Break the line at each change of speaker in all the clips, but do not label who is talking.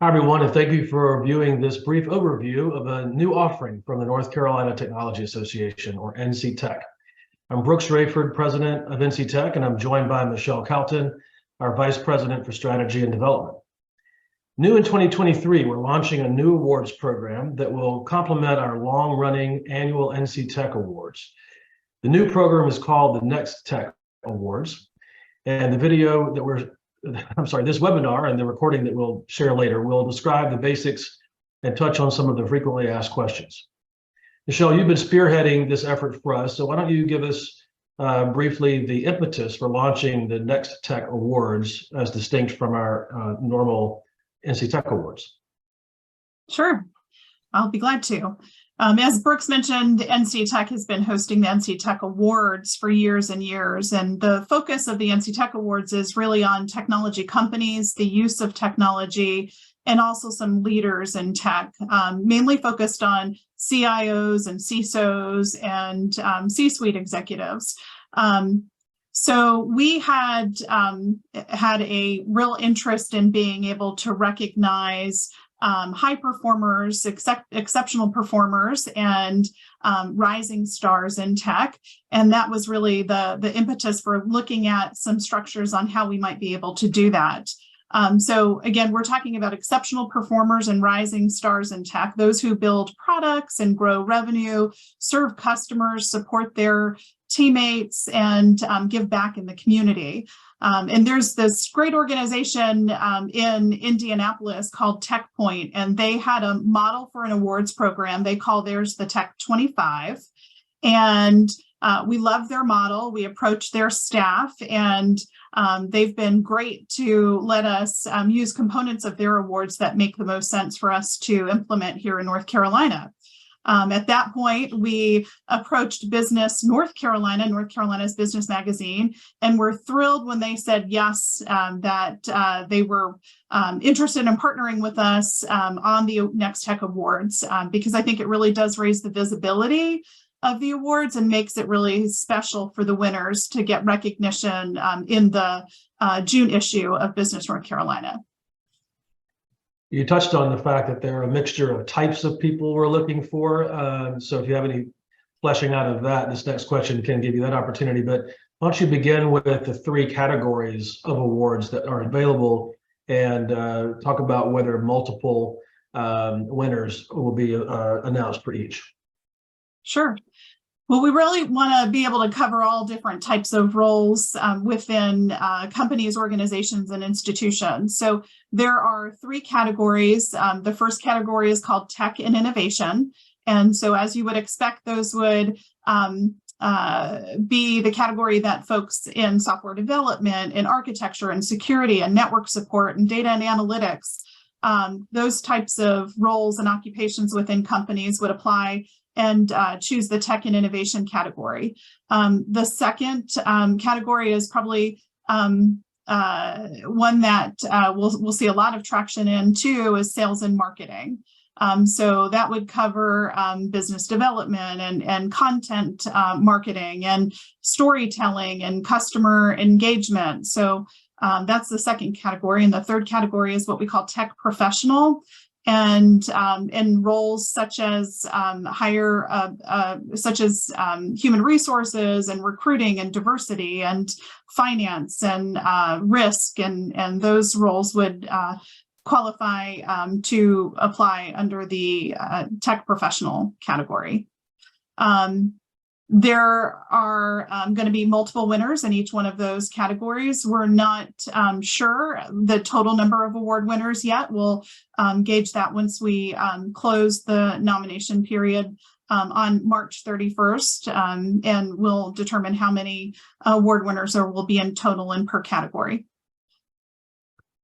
Hi, everyone, and thank you for viewing this brief overview of a new offering from the North Carolina Technology Association, or NC Tech. I'm Brooks Raiford, president of NC Tech, and I'm joined by Michelle Calton, our vice president for strategy and development. New in 2023, we're launching a new awards program that will complement our long-running annual NC Tech Awards. The new program is called the Next Tech Awards, and the video that this webinar and the recording that we'll share later will describe the basics and touch on some of the frequently asked questions. Michelle, you've been spearheading this effort for us, so why don't you give us briefly the impetus for launching the Next Tech Awards as distinct from our normal NC Tech Awards?
Sure, I'll be glad to. As Brooks mentioned, NC Tech has been hosting the NC Tech Awards for years and years, and the focus of the NC Tech Awards is really on technology companies, the use of technology, and also some leaders in tech, mainly focused on CIOs and CISOs and C-suite executives. So we had a real interest in being able to recognize high performers, exceptional performers, and rising stars in tech. And that was really the impetus for looking at some structures on how we might be able to do that. So again, we're talking about exceptional performers and rising stars in tech, those who build products and grow revenue, serve customers, support their teammates, and give back in the community. And there's this great organization in Indianapolis called TechPoint, and they had a model for an awards program. They call theirs the Tech 25. And we love their model. We approached their staff, and they've been great to let us use components of their awards that make the most sense for us to implement here in North Carolina. At that point, we approached Business North Carolina's business magazine, and we're thrilled when they said yes, that they were interested in partnering with us on the Next Tech Awards, because I think it really does raise the visibility of the awards and makes it really special for the winners to get recognition in the June issue of Business North Carolina.
You touched on the fact that there are a mixture of types of people we're looking for. So if you have any fleshing out of that, this next question can give you that opportunity. But why don't you begin with the three categories of awards that are available and talk about whether multiple winners will be announced for each.
Sure. Well, we really want to be able to cover all different types of roles within companies, organizations, and institutions. So there are three categories. The first category is called Tech and Innovation. And so as you would expect, those would be the category that folks in software development, in architecture, and security, and network support, and data and analytics, those types of roles and occupations within companies would apply and choose the Tech and Innovation category. The second category is probably one that we'll see a lot of traction in too, is Sales and Marketing. So that would cover business development and content marketing and storytelling and customer engagement. So that's the second category. And the third category is what we call Tech Professional. And roles such as human resources and recruiting and diversity and finance and risk, and those roles would qualify to apply under the Tech Professional category. There are going to be multiple winners in each one of those categories. We're not sure the total number of award winners yet. We'll gauge that once we close the nomination period on March 31st, and we'll determine how many award winners there will be in total and per category.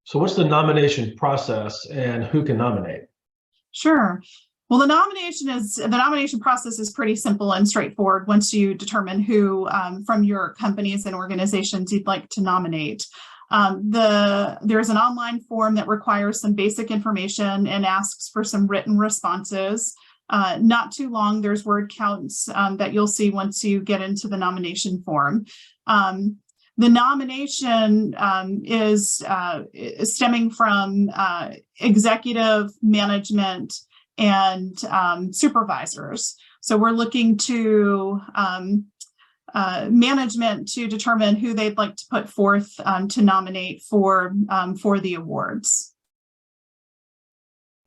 So what's the nomination process and who can nominate?
Sure. Well, the nomination process is pretty simple and straightforward once you determine who from your companies and organizations you'd like to nominate. There's an online form that requires some basic information and asks for some written responses. Not too long. There's word counts that you'll see once you get into the nomination form. The nomination is stemming from executive management and supervisors. So we're looking to management to determine who they'd like to put forth to nominate for the awards.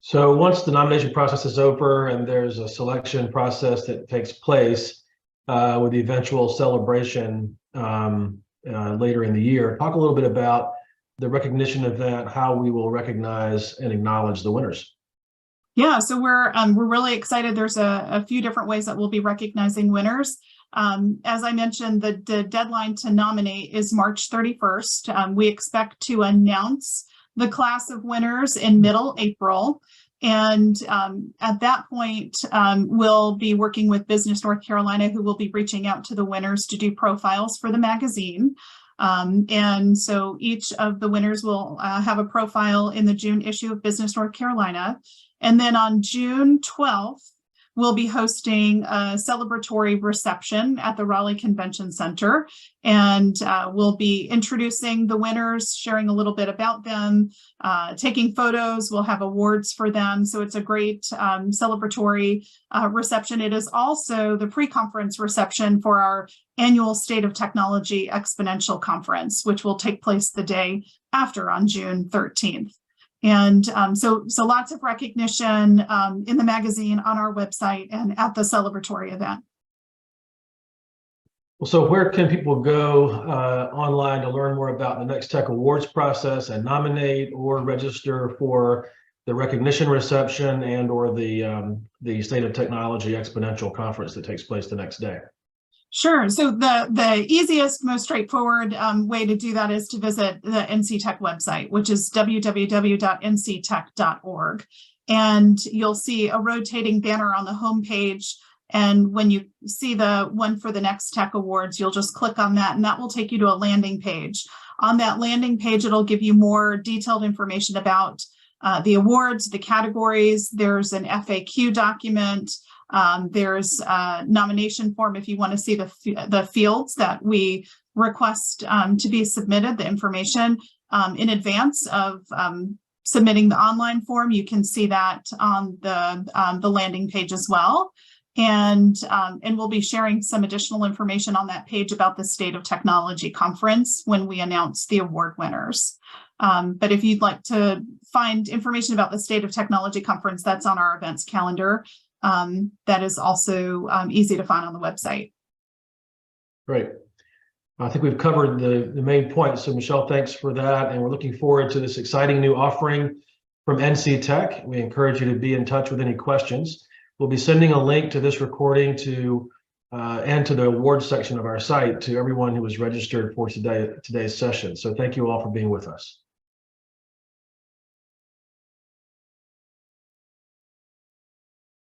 So once the nomination process is over and there's a selection process that takes place with the eventual celebration later in the year, talk a little bit about the recognition event, how we will recognize and acknowledge the winners.
Yeah, so we're really excited. There's a few different ways that we'll be recognizing winners. As I mentioned, the deadline to nominate is March 31st. We expect to announce the class of winners in middle April. And at that point, we'll be working with Business North Carolina, who will be reaching out to the winners to do profiles for the magazine. And so each of the winners will have a profile in the June issue of Business North Carolina. And then on June 12th, we'll be hosting a celebratory reception at the Raleigh Convention Center. And we'll be introducing the winners, sharing a little bit about them, taking photos. We'll have awards for them. So it's a great celebratory reception. It is also the pre-conference reception for our annual State of Technology Exponential Conference, which will take place the day after on June 13th. And so lots of recognition in the magazine, on our website, and at the celebratory event.
Well, so where can people go online to learn more about the Next Tech Awards process and nominate or register for the recognition reception and or the State of Technology Exponential Conference that takes place the next day?
Sure. So the easiest, most straightforward way to do that is to visit the NC Tech website, which is www.nctech.org. And you'll see a rotating banner on the homepage. And when you see the one for the Next Tech Awards, you'll just click on that, and that will take you to a landing page. On that landing page, it'll give you more detailed information about the awards, the categories. There's an FAQ document. There's a nomination form if you want to see the fields that we request to be submitted, the information in advance of submitting the online form. You can see that on the landing page as well. And we'll be sharing some additional information on that page about the State of Technology Conference when we announce the award winners. But if you'd like to find information about the State of Technology Conference, that's on our events calendar. That is also easy to find on the website.
Great. I think we've covered the main points. So Michelle, thanks for that. And we're looking forward to this exciting new offering from NC Tech. We encourage you to be in touch with any questions. We'll be sending a link to this recording and to the awards section of our site to everyone who was registered for today's session. So thank you all for being with us.